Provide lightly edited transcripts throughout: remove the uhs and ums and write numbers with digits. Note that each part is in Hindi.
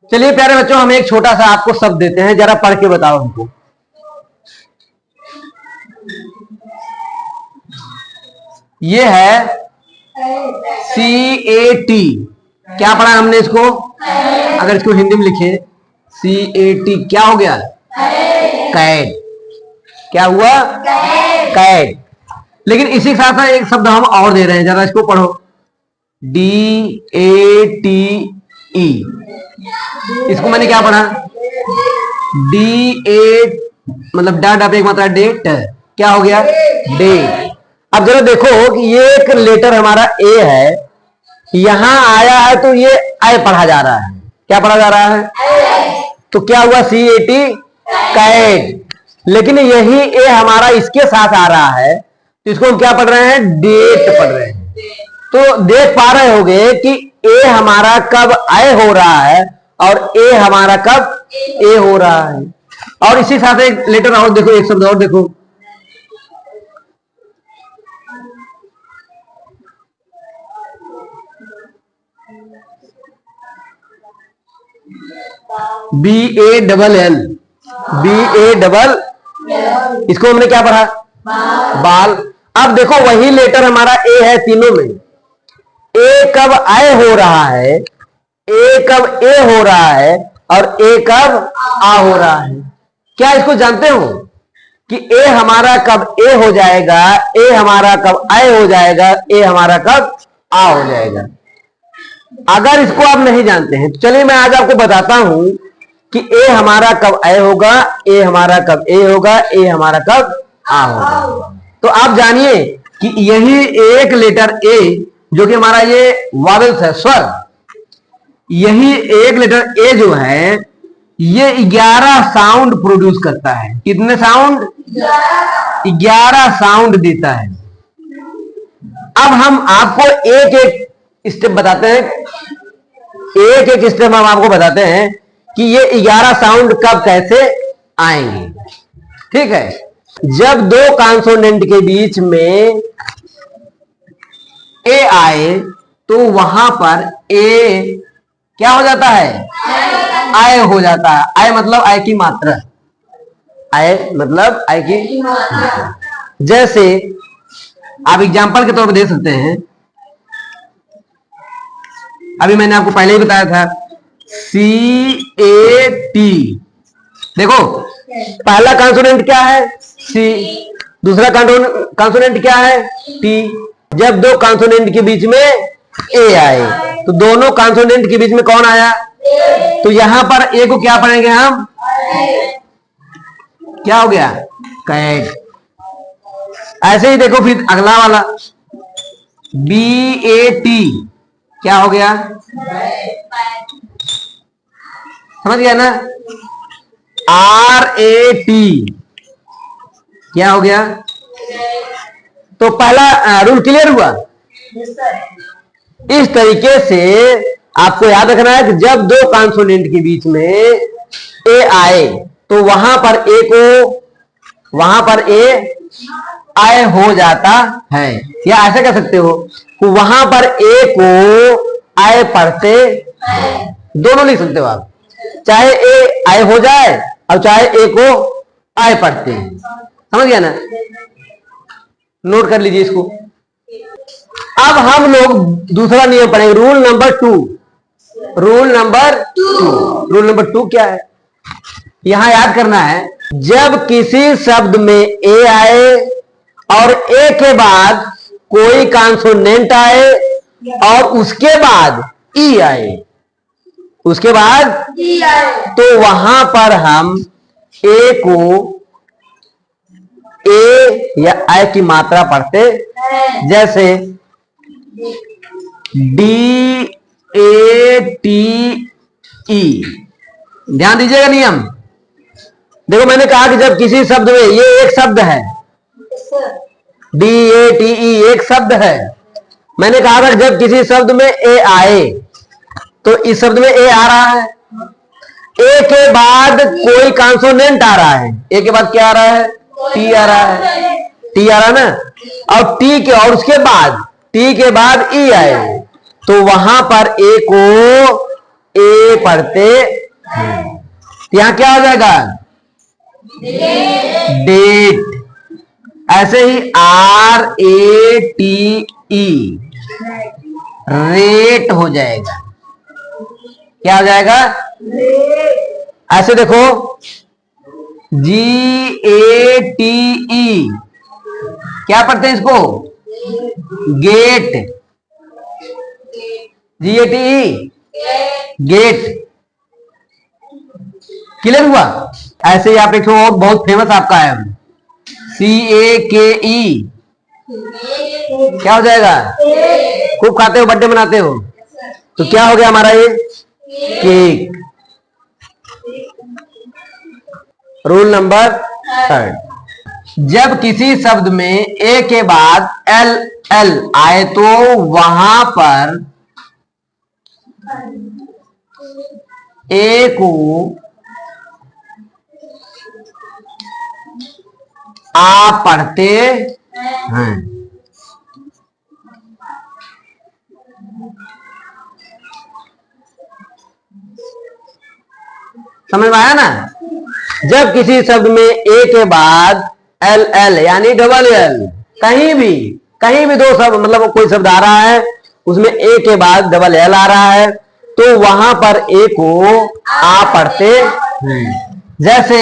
चलिए प्यारे बच्चों, हम एक छोटा सा आपको शब्द देते हैं, जरा पढ़ के बताओ हमको। ये है CAT। क्या पढ़ा हमने इसको? अगर इसको हिंदी में लिखे CAT, क्या हो गया? कैट। क्या हुआ? कैट। लेकिन इसी के साथ साथ एक शब्द हम और दे रहे हैं, जरा इसको पढ़ो। DATE। इसको मैंने क्या पढ़ा? DA मतलब डा पे एक मात्रा डेट। क्या हो गया? डेट। अब जरा देखो कि ये एक लेटर हमारा ए है, यहां आया है तो ये आई पढ़ा जा रहा है। क्या पढ़ा जा रहा है? तो क्या हुआ? CAT, cat. लेकिन यही ए हमारा इसके साथ आ रहा है, तो इसको हम क्या पढ़ रहे हैं? डेट पढ़ रहे हैं। तो देख पा रहे होंगे कि ए हमारा कब आई हो रहा है और ए हमारा कब ए हो रहा है। और इसी साथ एक लेटर और देखो, एक शब्द और देखो। BALL। इसको हमने क्या पढ़ा? बाल। अब देखो वही लेटर हमारा ए है तीनों में। ए कब आए हो रहा है, ए कब ए हो रहा है और ए कब आ हो रहा है। क्या इसको जानते हो कि ए हमारा कब ए हो जाएगा, ए हमारा कब आए हो जाएगा, ए हमारा कब आ हो जाएगा। अगर इसको आप नहीं जानते हैं तो चलिए मैं आज आपको बताता हूं कि ए हमारा कब ए होगा, ए हमारा कब ए होगा, ए हमारा कब आ होगा। तो आप जानिए कि यही एक लेटर ए, जो कि हमारा ये वॉवेल्स है, स्वर, यही एक लेटर ए जो है ये 11 साउंड प्रोड्यूस करता है। कितने साउंड? 11 साउंड देता है। अब हम आपको एक एक स्टेप बताते हैं, एक एक स्टेप हम आपको बताते हैं कि ये 11 साउंड कब कैसे आएंगे। ठीक है? जब दो कॉन्सोनेंट के बीच में ए आए तो वहां पर ए क्या हो जाता है? आय हो जाता है। आय मतलब आय की मात्रा। आय मतलब आय की मात्रा। जैसे आप एग्जांपल के तौर पर दे सकते हैं, अभी मैंने आपको पहले ही बताया था CAT। देखो पहला कॉन्सोनेंट क्या है? C। दूसरा कॉन्सोनेंट क्या है? T। जब दो कॉन्सोनेंट के बीच में ए आए तो दोनों कॉन्सोनेंट के बीच में कौन आया? तो यहां पर ए को क्या पढ़ेंगे हम? क्या हो गया? कैट। ऐसे ही देखो फिर अगला वाला BAT, क्या हो गया? समझ गया ना? RAT, क्या हो गया? तो पहला रूल क्लियर हुआ। इस तरीके से आपको याद रखना है कि जब दो कॉन्सोनेंट के बीच में ए आए तो वहां पर ए आय हो जाता है। या ऐसा कह सकते हो कि वहां पर ए को आय पढ़ते हैं। दोनों लिख सकते हो आप, चाहे ए आय हो जाए और चाहे ए को आय पढ़ते हैं। समझ गया ना? नोट कर लीजिए इसको। अब हम लोग दूसरा नियम पढ़ेंगे, रूल नंबर 2। रूल नंबर 2 क्या है? यहां याद करना है, जब किसी शब्द में ए आए और ए के बाद कोई कॉन्सोनेंट आए और उसके बाद ई आए, उसके बाद ई आए, तो वहां पर हम ए को ए या आई की मात्रा पढ़ते। जैसे DATE। ध्यान दीजिएगा नियम। देखो मैंने कहा कि जब किसी शब्द में, ये एक शब्द है, DATE एक शब्द है। मैंने कहा था जब किसी शब्द में ए आए तो इस शब्द में ए आ रहा है, ए के बाद कोई कॉन्सोनेंट आ रहा है, ए के बाद क्या आ रहा है? टी आ रहा है। टी आ रहा है ना? और टी के और उसके बाद टी के बाद ई आए तो वहां पर ए को ए पढ़ते हैं। यहां क्या हो जाएगा? डेट। ऐसे ही RATE रेट हो जाएगा। क्या हो जाएगा? ऐसे देखो GATE क्या पढ़ते हैं इसको? गेट। GATE gate. क्लियर हुआ? ऐसे ही आप एक और बहुत फेमस आपका है CAKE क्या हो जाएगा? खूब खाते हो, बर्थडे मनाते हो, तो क्या हो गया हमारा ये? केक। रूल नंबर 3, जब किसी शब्द में ए के बाद LL आए तो वहां पर ए को आ पढ़ते हैं। समझ में आया ना? जब किसी शब्द में ए के बाद LL यानी डबल L, कहीं भी दो शब्द मतलब कोई शब्द आ रहा है उसमें ए के बाद डबल L आ रहा है तो वहां पर ए को आ पढ़ते हैं। जैसे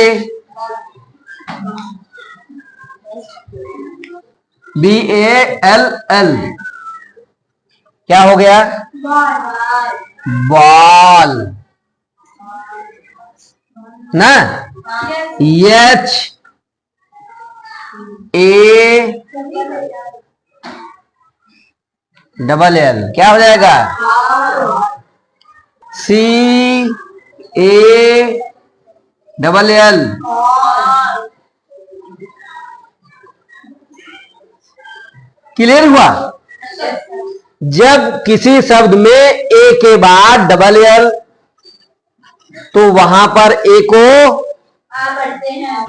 BALL क्या हो गया? बॉल ना। HALL क्या हो जाएगा? CALL। क्लियर हुआ? जब किसी शब्द में ए के बाद डबल L तो वहां पर ए को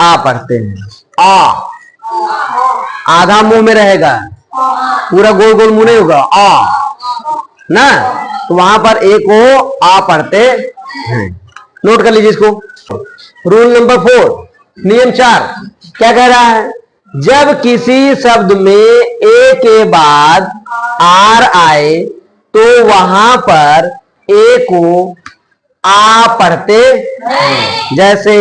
आ पढ़ते हैं। आधा मुंह में रहेगा, पूरा गोल गोल मुंह नहीं होगा ना, तो वहां पर ए को आ पढ़ते हैं। नोट कर लीजिए इसको। रूल नंबर 4, नियम 4 क्या कह रहा है? जब किसी शब्द में ए के बाद आर आए तो वहां पर ए को आ पढ़ते हैं। जैसे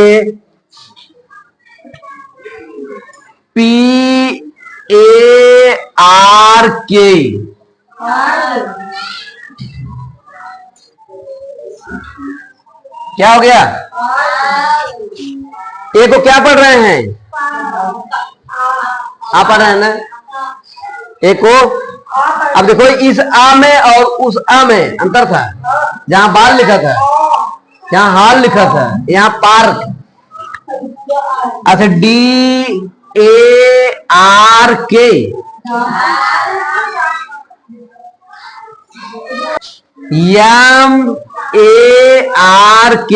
PARK क्या हो गया? ए को क्या पढ़ रहे हैं? आ पढ़ रहे हैं ना ए को। अब देखो इस आ में और उस आ में अंतर था। जहां बाल लिखा था, जहां हाल लिखा था, यहां पार्क। अच्छा DARK MARK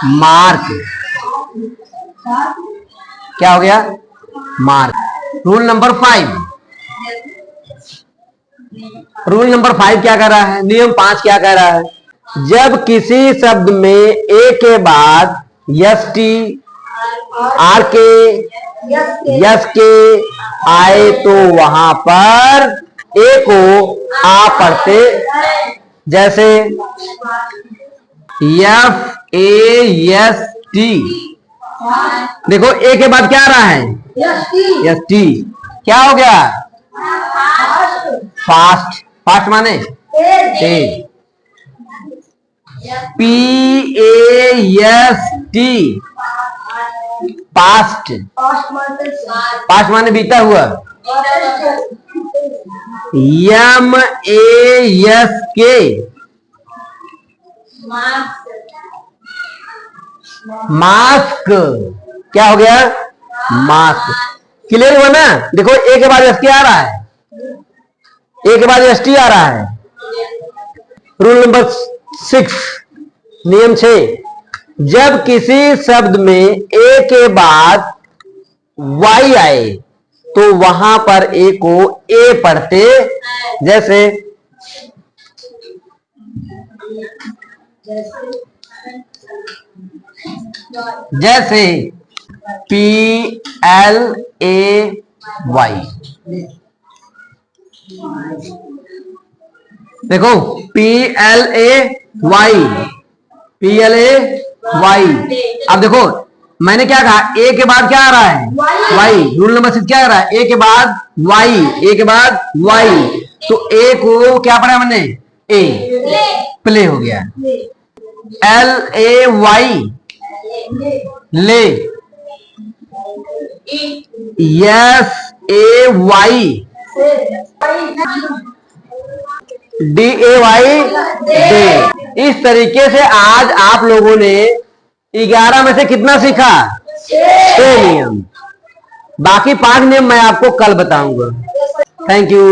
मार्क। क्या हो गया? मार्क। रूल नंबर 5 क्या कह रहा है? नियम 5 क्या कह रहा है? जब किसी शब्द में ए के बाद ST RK SK आए तो वहां पर ए को आ पढ़ते। जैसे FAST देखो ए के बाद क्या आ रहा है? ST क्या हो गया? फास्ट। फास्ट माने तेज। PAST past. पास्ट माने बीता हुआ। MASK mask. क्या हो गया? मास्क। क्लियर हुआ ना? देखो ए के बाद SK आ रहा है, ए के बाद ST आ रहा है। रूल नंबर 6 नियम 6 जब किसी शब्द में ए के बाद Y आए तो वहां पर ए को ए पढ़ते। जैसे जैसे PLAY, देखो PLAY, अब देखो मैंने क्या कहा, ए के बाद क्या आ रहा है, वाई। रूल नंबर 6 क्या आ रहा है, ए के बाद वाई, ए के बाद वाई। तो ए को क्या पढ़ा हमने, ए, प्ले हो गया। LAY, ले। SAY, DAY, day. इस तरीके से आज आप लोगों ने 11 में से कितना सीखा, 6 नियम। बाकी 5 नियम मैं आपको कल बताऊंगा। Thank you.